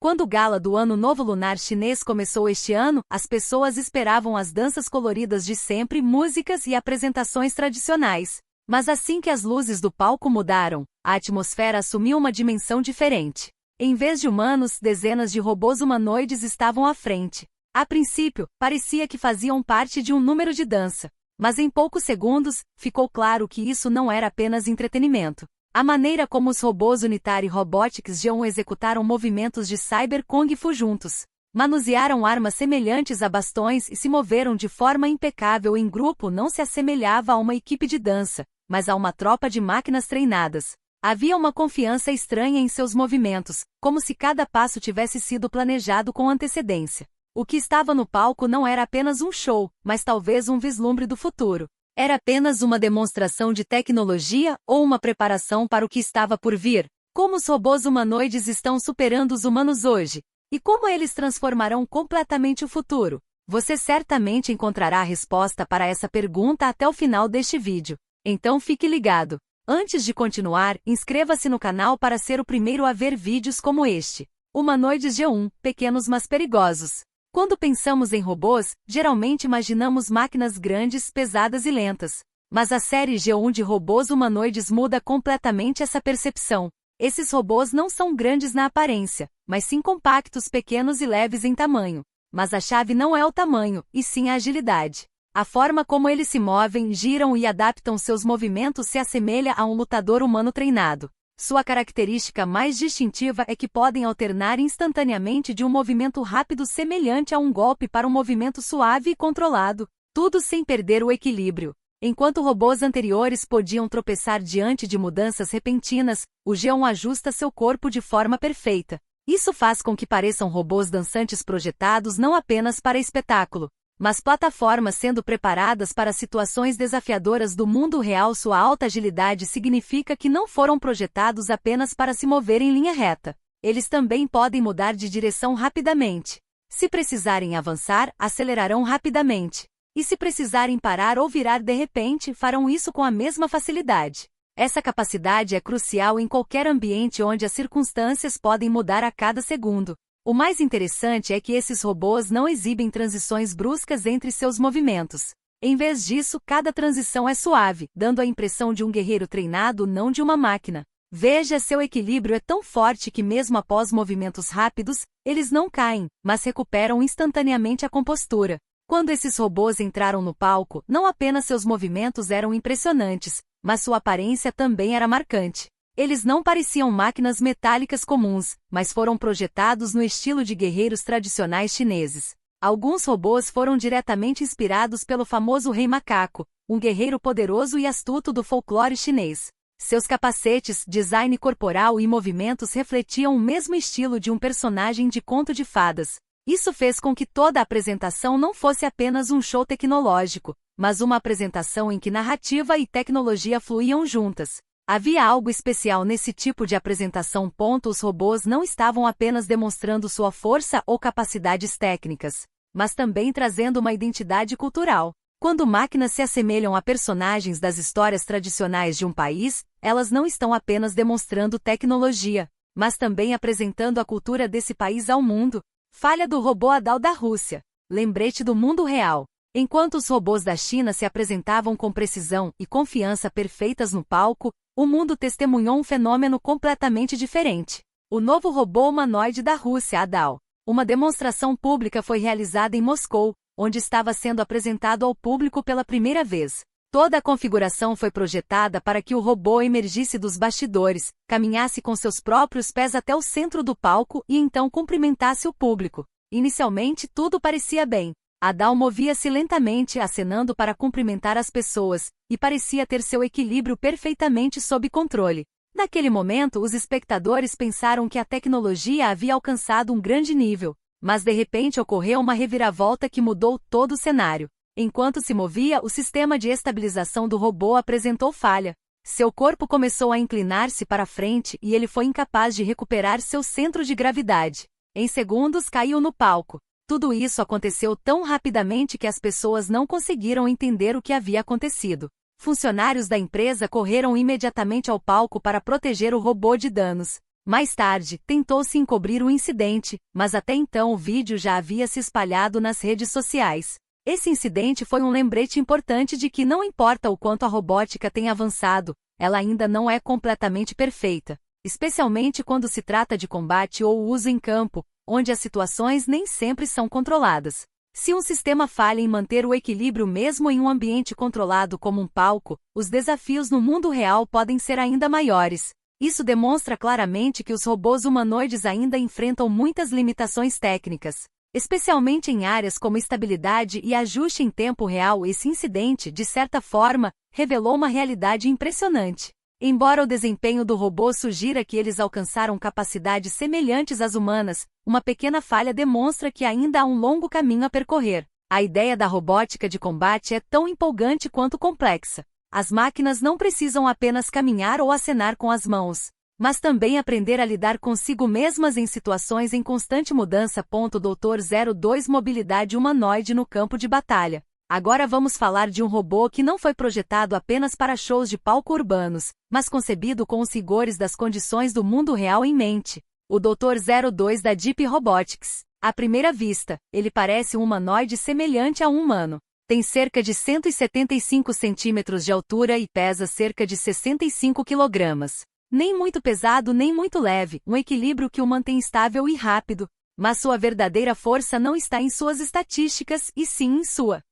Quando o gala do Ano Novo Lunar Chinês começou este ano, as pessoas esperavam as danças coloridas de sempre, músicas e apresentações tradicionais. Mas assim que as luzes do palco mudaram, a atmosfera assumiu uma dimensão diferente. Em vez de humanos, dezenas de robôs humanoides estavam à frente. A princípio, parecia que faziam parte de um número de dança. Mas em poucos segundos, ficou claro que isso não era apenas entretenimento. A maneira como os robôs Unitary Robotics G1 executaram movimentos de Cyber Kung Fu juntos. Manusearam armas semelhantes a bastões e se moveram de forma impecável em grupo não se assemelhava a uma equipe de dança, mas a uma tropa de máquinas treinadas. Havia uma confiança estranha em seus movimentos, como se cada passo tivesse sido planejado com antecedência. O que estava no palco não era apenas um show, mas talvez um vislumbre do futuro. Era apenas uma demonstração de tecnologia ou uma preparação para o que estava por vir? Como os robôs humanoides estão superando os humanos hoje? E como eles transformarão completamente o futuro? Você certamente encontrará a resposta para essa pergunta até o final deste vídeo. Então fique ligado. Antes de continuar, inscreva-se no canal para ser o primeiro a ver vídeos como este. Humanoides G1, pequenos mas perigosos. Quando pensamos em robôs, geralmente imaginamos máquinas grandes, pesadas e lentas. Mas a série G1 de robôs humanoides muda completamente essa percepção. Esses robôs não são grandes na aparência, mas sim compactos, pequenos e leves em tamanho. Mas a chave não é o tamanho, e sim a agilidade. A forma como eles se movem, giram e adaptam seus movimentos se assemelha a um lutador humano treinado. Sua característica mais distintiva é que podem alternar instantaneamente de um movimento rápido semelhante a um golpe para um movimento suave e controlado, tudo sem perder o equilíbrio. Enquanto robôs anteriores podiam tropeçar diante de mudanças repentinas, o G1 ajusta seu corpo de forma perfeita. Isso faz com que pareçam robôs dançantes projetados não apenas para espetáculo, mas plataformas sendo preparadas para situações desafiadoras do mundo real. Sua alta agilidade significa que não foram projetados apenas para se mover em linha reta. Eles também podem mudar de direção rapidamente. Se precisarem avançar, acelerarão rapidamente. E se precisarem parar ou virar de repente, farão isso com a mesma facilidade. Essa capacidade é crucial em qualquer ambiente onde as circunstâncias podem mudar a cada segundo. O mais interessante é que esses robôs não exibem transições bruscas entre seus movimentos. Em vez disso, cada transição é suave, dando a impressão de um guerreiro treinado, não de uma máquina. Veja, seu equilíbrio é tão forte que mesmo após movimentos rápidos, eles não caem, mas recuperam instantaneamente a compostura. Quando esses robôs entraram no palco, não apenas seus movimentos eram impressionantes, mas sua aparência também era marcante. Eles não pareciam máquinas metálicas comuns, mas foram projetados no estilo de guerreiros tradicionais chineses. Alguns robôs foram diretamente inspirados pelo famoso Rei Macaco, um guerreiro poderoso e astuto do folclore chinês. Seus capacetes, design corporal e movimentos refletiam o mesmo estilo de um personagem de conto de fadas. Isso fez com que toda a apresentação não fosse apenas um show tecnológico, mas uma apresentação em que narrativa e tecnologia fluíam juntas. Havia algo especial nesse tipo de apresentação. Os robôs não estavam apenas demonstrando sua força ou capacidades técnicas, mas também trazendo uma identidade cultural. Quando máquinas se assemelham a personagens das histórias tradicionais de um país, elas não estão apenas demonstrando tecnologia, mas também apresentando a cultura desse país ao mundo. Falha do robô Adal da Rússia. Lembrete do mundo real. Enquanto os robôs da China se apresentavam com precisão e confiança perfeitas no palco, o mundo testemunhou um fenômeno completamente diferente. O novo robô humanoide da Rússia, Adal. Uma demonstração pública foi realizada em Moscou, onde estava sendo apresentado ao público pela primeira vez. Toda a configuração foi projetada para que o robô emergisse dos bastidores, caminhasse com seus próprios pés até o centro do palco e então cumprimentasse o público. Inicialmente tudo parecia bem. Adal movia-se lentamente, acenando para cumprimentar as pessoas, e parecia ter seu equilíbrio perfeitamente sob controle. Naquele momento, os espectadores pensaram que a tecnologia havia alcançado um grande nível, mas de repente ocorreu uma reviravolta que mudou todo o cenário. Enquanto se movia, o sistema de estabilização do robô apresentou falha. Seu corpo começou a inclinar-se para frente e ele foi incapaz de recuperar seu centro de gravidade. Em segundos caiu no palco. Tudo isso aconteceu tão rapidamente que as pessoas não conseguiram entender o que havia acontecido. Funcionários da empresa correram imediatamente ao palco para proteger o robô de danos. Mais tarde, tentou-se encobrir o incidente, mas até então o vídeo já havia se espalhado nas redes sociais. Esse incidente foi um lembrete importante de que não importa o quanto a robótica tenha avançado, ela ainda não é completamente perfeita, especialmente quando se trata de combate ou uso em campo, onde as situações nem sempre são controladas. Se um sistema falha em manter o equilíbrio mesmo em um ambiente controlado como um palco, os desafios no mundo real podem ser ainda maiores. Isso demonstra claramente que os robôs humanoides ainda enfrentam muitas limitações técnicas, especialmente em áreas como estabilidade e ajuste em tempo real. Esse incidente, de certa forma, revelou uma realidade impressionante. Embora o desempenho do robô sugira que eles alcançaram capacidades semelhantes às humanas, uma pequena falha demonstra que ainda há um longo caminho a percorrer. A ideia da robótica de combate é tão empolgante quanto complexa. As máquinas não precisam apenas caminhar ou acenar com as mãos, mas também aprender a lidar consigo mesmas em situações em constante mudança. Dr. 02 Mobilidade humanoide no campo de batalha. Agora vamos falar de um robô que não foi projetado apenas para shows de palco urbanos, mas concebido com os rigores das condições do mundo real em mente. O Dr. 02 da Deep Robotics. À primeira vista, ele parece um humanoide semelhante a um humano. Tem cerca de 175 centímetros de altura e pesa cerca de 65 quilogramas. Nem muito pesado nem muito leve, um equilíbrio que o mantém estável e rápido. Mas sua verdadeira força não está em suas estatísticas, e sim em sua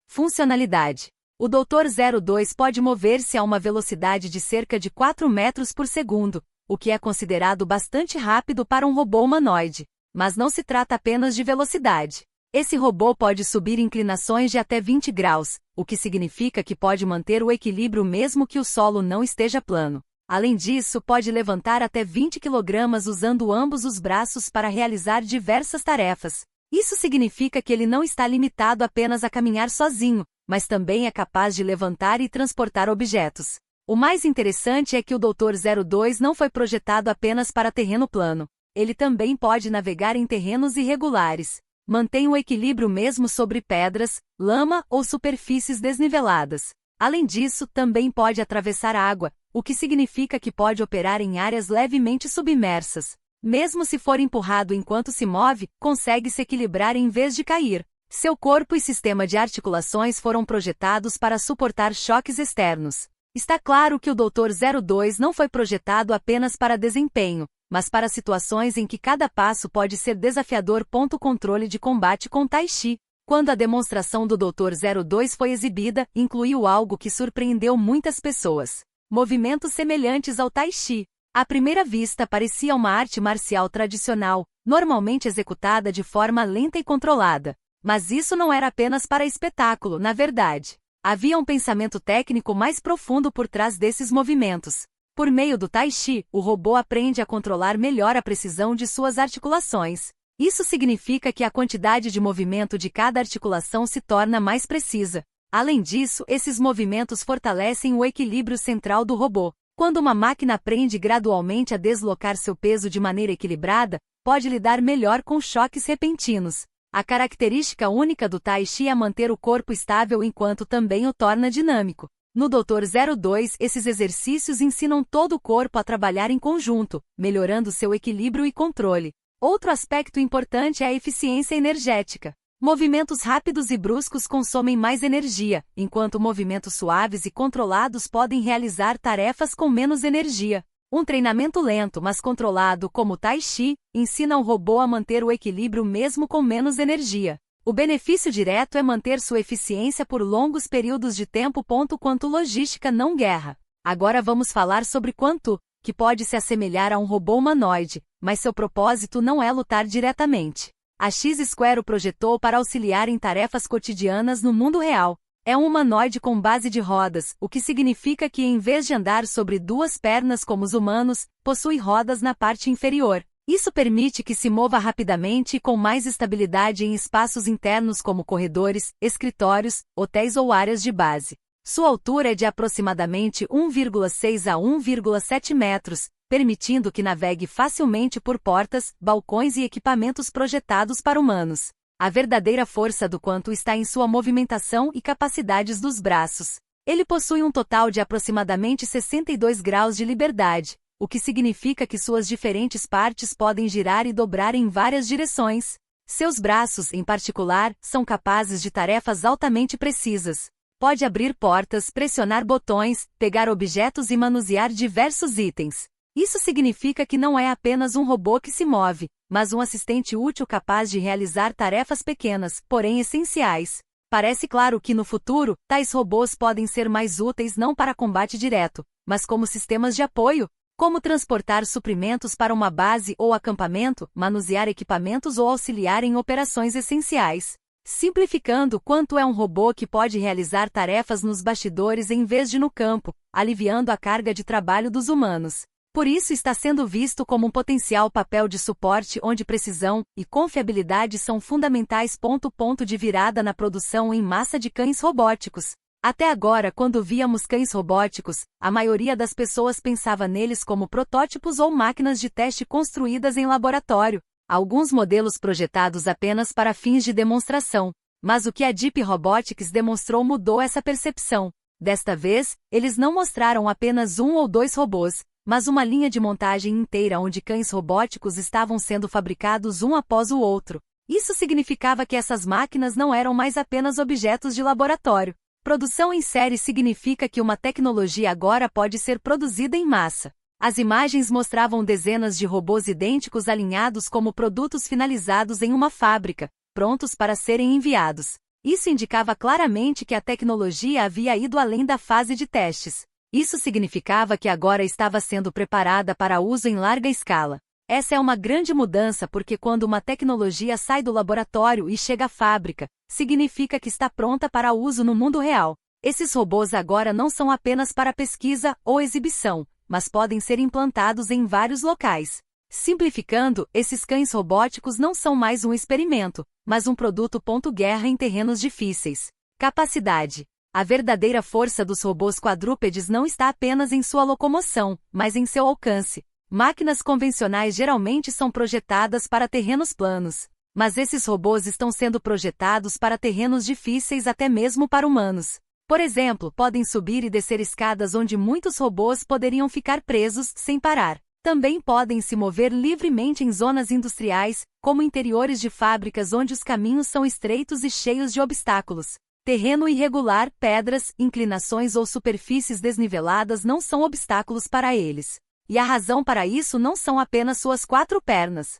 funcionalidade. O Dr. 02 pode mover-se a uma velocidade de cerca de 4 metros por segundo, o que é considerado bastante rápido para um robô humanoide. Mas não se trata apenas de velocidade. Esse robô pode subir inclinações de até 20 graus, o que significa que pode manter o equilíbrio mesmo que o solo não esteja plano. Além disso, pode levantar até 20 kg usando ambos os braços para realizar diversas tarefas. Isso significa que ele não está limitado apenas a caminhar sozinho, mas também é capaz de levantar e transportar objetos. O mais interessante é que o Dr. 02 não foi projetado apenas para terreno plano. Ele também pode navegar em terrenos irregulares. Mantém o equilíbrio mesmo sobre pedras, lama ou superfícies desniveladas. Além disso, também pode atravessar água, o que significa que pode operar em áreas levemente submersas. Mesmo se for empurrado enquanto se move, consegue se equilibrar em vez de cair. Seu corpo e sistema de articulações foram projetados para suportar choques externos. Está claro que o Dr. 02 não foi projetado apenas para desempenho, mas para situações em que cada passo pode ser desafiador. Controle de combate com Tai Chi. Quando a demonstração do Dr. 02 foi exibida, incluiu algo que surpreendeu muitas pessoas. Movimentos semelhantes ao Tai Chi. À primeira vista parecia uma arte marcial tradicional, normalmente executada de forma lenta e controlada. Mas isso não era apenas para espetáculo, na verdade. Havia um pensamento técnico mais profundo por trás desses movimentos. Por meio do Tai Chi, o robô aprende a controlar melhor a precisão de suas articulações. Isso significa que a quantidade de movimento de cada articulação se torna mais precisa. Além disso, esses movimentos fortalecem o equilíbrio central do robô. Quando uma máquina aprende gradualmente a deslocar seu peso de maneira equilibrada, pode lidar melhor com choques repentinos. A característica única do Tai Chi é manter o corpo estável enquanto também o torna dinâmico. No Dr. 02, esses exercícios ensinam todo o corpo a trabalhar em conjunto, melhorando seu equilíbrio e controle. Outro aspecto importante é a eficiência energética. Movimentos rápidos e bruscos consomem mais energia, enquanto movimentos suaves e controlados podem realizar tarefas com menos energia. Um treinamento lento, mas controlado, como o Tai Chi, ensina o robô a manter o equilíbrio mesmo com menos energia. O benefício direto é manter sua eficiência por longos períodos de tempo. Quanto logística não guerra. Agora vamos falar sobre Quanto, que pode se assemelhar a um robô humanoide, mas seu propósito não é lutar diretamente. A X-Square o projetou para auxiliar em tarefas cotidianas no mundo real. É um humanoide com base de rodas, o que significa que em vez de andar sobre duas pernas como os humanos, possui rodas na parte inferior. Isso permite que se mova rapidamente e com mais estabilidade em espaços internos como corredores, escritórios, hotéis ou áreas de base. Sua altura é de aproximadamente 1,6 a 1,7 metros, permitindo que navegue facilmente por portas, balcões e equipamentos projetados para humanos. A verdadeira força do Quanto está em sua movimentação e capacidades dos braços. Ele possui um total de aproximadamente 62 graus de liberdade, o que significa que suas diferentes partes podem girar e dobrar em várias direções. Seus braços, em particular, são capazes de tarefas altamente precisas. Pode abrir portas, pressionar botões, pegar objetos e manusear diversos itens. Isso significa que não é apenas um robô que se move, mas um assistente útil capaz de realizar tarefas pequenas, porém essenciais. Parece claro que no futuro, tais robôs podem ser mais úteis não para combate direto, mas como sistemas de apoio, como transportar suprimentos para uma base ou acampamento, manusear equipamentos ou auxiliar em operações essenciais. Simplificando, quanto é um robô que pode realizar tarefas nos bastidores em vez de no campo, aliviando a carga de trabalho dos humanos. Por isso está sendo visto como um potencial papel de suporte onde precisão e confiabilidade são fundamentais. Ponto de virada na produção em massa de cães robóticos. Até agora, quando víamos cães robóticos, a maioria das pessoas pensava neles como protótipos ou máquinas de teste construídas em laboratório. Alguns modelos projetados apenas para fins de demonstração. Mas o que a Deep Robotics demonstrou mudou essa percepção. Desta vez, eles não mostraram apenas um ou dois robôs, mas uma linha de montagem inteira onde cães robóticos estavam sendo fabricados um após o outro. Isso significava que essas máquinas não eram mais apenas objetos de laboratório. Produção em série significa que uma tecnologia agora pode ser produzida em massa. As imagens mostravam dezenas de robôs idênticos alinhados como produtos finalizados em uma fábrica, prontos para serem enviados. Isso indicava claramente que a tecnologia havia ido além da fase de testes. Isso significava que agora estava sendo preparada para uso em larga escala. Essa é uma grande mudança porque quando uma tecnologia sai do laboratório e chega à fábrica, significa que está pronta para uso no mundo real. Esses robôs agora não são apenas para pesquisa ou exibição, mas podem ser implantados em vários locais. Simplificando, esses cães robóticos não são mais um experimento, mas um produto. Guerra em terrenos difíceis. Capacidade. A verdadeira força dos robôs quadrúpedes não está apenas em sua locomoção, mas em seu alcance. Máquinas convencionais geralmente são projetadas para terrenos planos, mas esses robôs estão sendo projetados para terrenos difíceis até mesmo para humanos. Por exemplo, podem subir e descer escadas onde muitos robôs poderiam ficar presos sem parar. Também podem se mover livremente em zonas industriais, como interiores de fábricas onde os caminhos são estreitos e cheios de obstáculos. Terreno irregular, pedras, inclinações ou superfícies desniveladas não são obstáculos para eles. E a razão para isso não são apenas suas 4 pernas,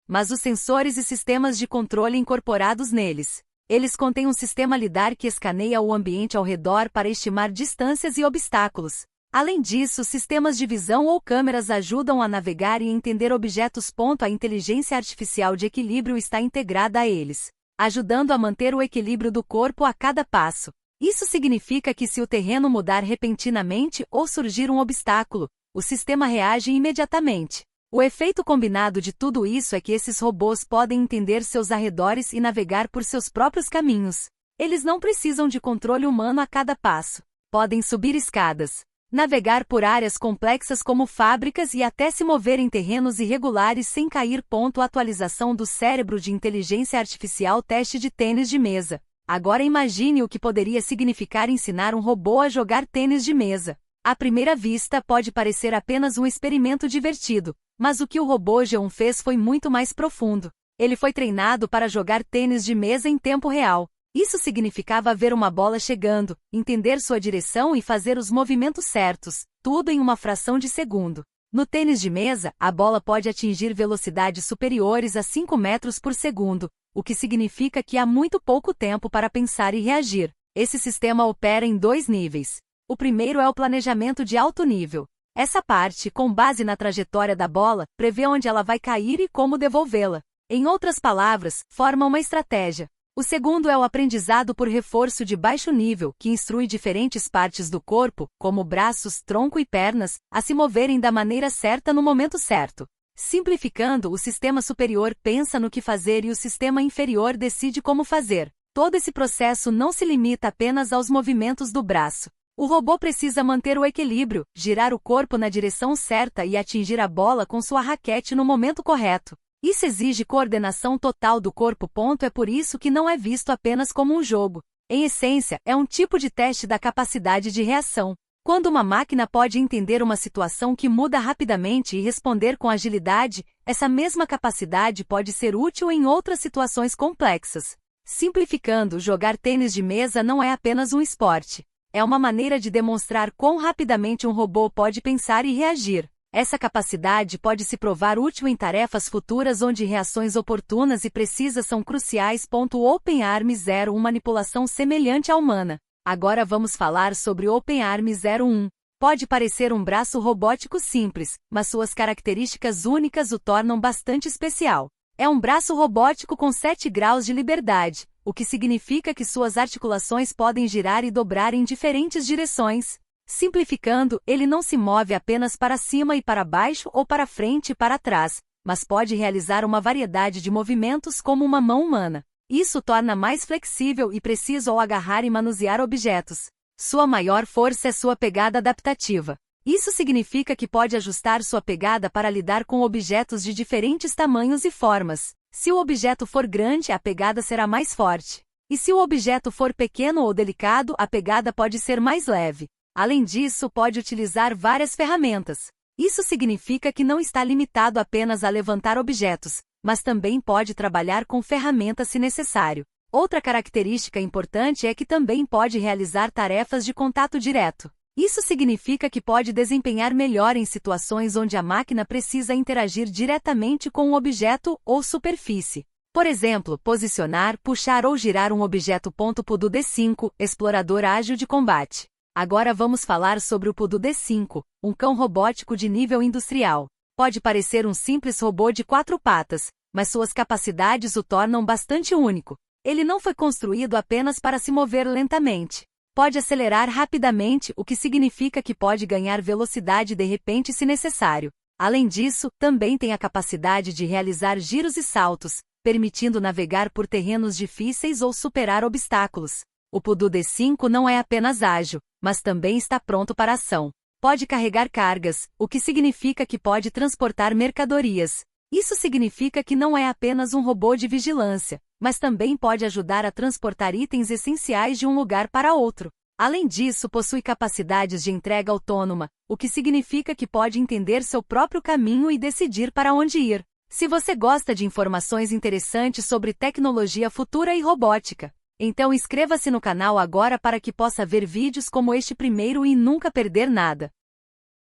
mas os sensores e sistemas de controle incorporados neles. Eles contêm um sistema lidar que escaneia o ambiente ao redor para estimar distâncias e obstáculos. Além disso, sistemas de visão ou câmeras ajudam a navegar e entender objetos. A inteligência artificial de equilíbrio está integrada a eles, ajudando a manter o equilíbrio do corpo a cada passo. Isso significa que se o terreno mudar repentinamente ou surgir um obstáculo, o sistema reage imediatamente. O efeito combinado de tudo isso é que esses robôs podem entender seus arredores e navegar por seus próprios caminhos. Eles não precisam de controle humano a cada passo. Podem subir escadas, navegar por áreas complexas como fábricas e até se mover em terrenos irregulares sem cair. Atualização do cérebro de inteligência artificial. Teste de tênis de mesa. Agora imagine o que poderia significar ensinar um robô a jogar tênis de mesa. À primeira vista pode parecer apenas um experimento divertido, mas o que o robô G1 fez foi muito mais profundo. Ele foi treinado para jogar tênis de mesa em tempo real. Isso significava ver uma bola chegando, entender sua direção e fazer os movimentos certos, tudo em uma fração de segundo. No tênis de mesa, a bola pode atingir velocidades superiores a 5 metros por segundo, o que significa que há muito pouco tempo para pensar e reagir. Esse sistema opera em 2 níveis. O primeiro é o planejamento de alto nível. Essa parte, com base na trajetória da bola, prevê onde ela vai cair e como devolvê-la. Em outras palavras, forma uma estratégia. O segundo é o aprendizado por reforço de baixo nível, que instrui diferentes partes do corpo, como braços, tronco e pernas, a se moverem da maneira certa no momento certo. Simplificando, o sistema superior pensa no que fazer e o sistema inferior decide como fazer. Todo esse processo não se limita apenas aos movimentos do braço. O robô precisa manter o equilíbrio, girar o corpo na direção certa e atingir a bola com sua raquete no momento correto. Isso exige coordenação total do corpo. É por isso que não é visto apenas como um jogo. Em essência, é um tipo de teste da capacidade de reação. Quando uma máquina pode entender uma situação que muda rapidamente e responder com agilidade, essa mesma capacidade pode ser útil em outras situações complexas. Simplificando, jogar tênis de mesa não é apenas um esporte. É uma maneira de demonstrar quão rapidamente um robô pode pensar e reagir. Essa capacidade pode se provar útil em tarefas futuras onde reações oportunas e precisas são cruciais. OpenARM 01 Manipulação semelhante à humana. Agora vamos falar sobre OpenARM 01. Pode parecer um braço robótico simples, mas suas características únicas o tornam bastante especial. É um braço robótico com 7 graus de liberdade, o que significa que suas articulações podem girar e dobrar em diferentes direções. Simplificando, ele não se move apenas para cima e para baixo ou para frente e para trás, mas pode realizar uma variedade de movimentos como uma mão humana. Isso torna mais flexível e preciso ao agarrar e manusear objetos. Sua maior força é sua pegada adaptativa. Isso significa que pode ajustar sua pegada para lidar com objetos de diferentes tamanhos e formas. Se o objeto for grande, a pegada será mais forte. E se o objeto for pequeno ou delicado, a pegada pode ser mais leve. Além disso, pode utilizar várias ferramentas. Isso significa que não está limitado apenas a levantar objetos, mas também pode trabalhar com ferramentas se necessário. Outra característica importante é que também pode realizar tarefas de contato direto. Isso significa que pode desempenhar melhor em situações onde a máquina precisa interagir diretamente com um objeto ou superfície. Por exemplo, posicionar, puxar ou girar um objeto. PUDO D5, Explorador Ágil de Combate. Agora vamos falar sobre o PUDO D5, um cão robótico de nível industrial. Pode parecer um simples robô de 4 patas, mas suas capacidades o tornam bastante único. Ele não foi construído apenas para se mover lentamente. Pode acelerar rapidamente, o que significa que pode ganhar velocidade de repente se necessário. Além disso, também tem a capacidade de realizar giros e saltos, permitindo navegar por terrenos difíceis ou superar obstáculos. O PUDO D5 não é apenas ágil, mas também está pronto para ação. Pode carregar cargas, o que significa que pode transportar mercadorias. Isso significa que não é apenas um robô de vigilância, mas também pode ajudar a transportar itens essenciais de um lugar para outro. Além disso, possui capacidades de entrega autônoma, o que significa que pode entender seu próprio caminho e decidir para onde ir. Se você gosta de informações interessantes sobre tecnologia futura e robótica, então inscreva-se no canal agora para que possa ver vídeos como este primeiro e nunca perder nada.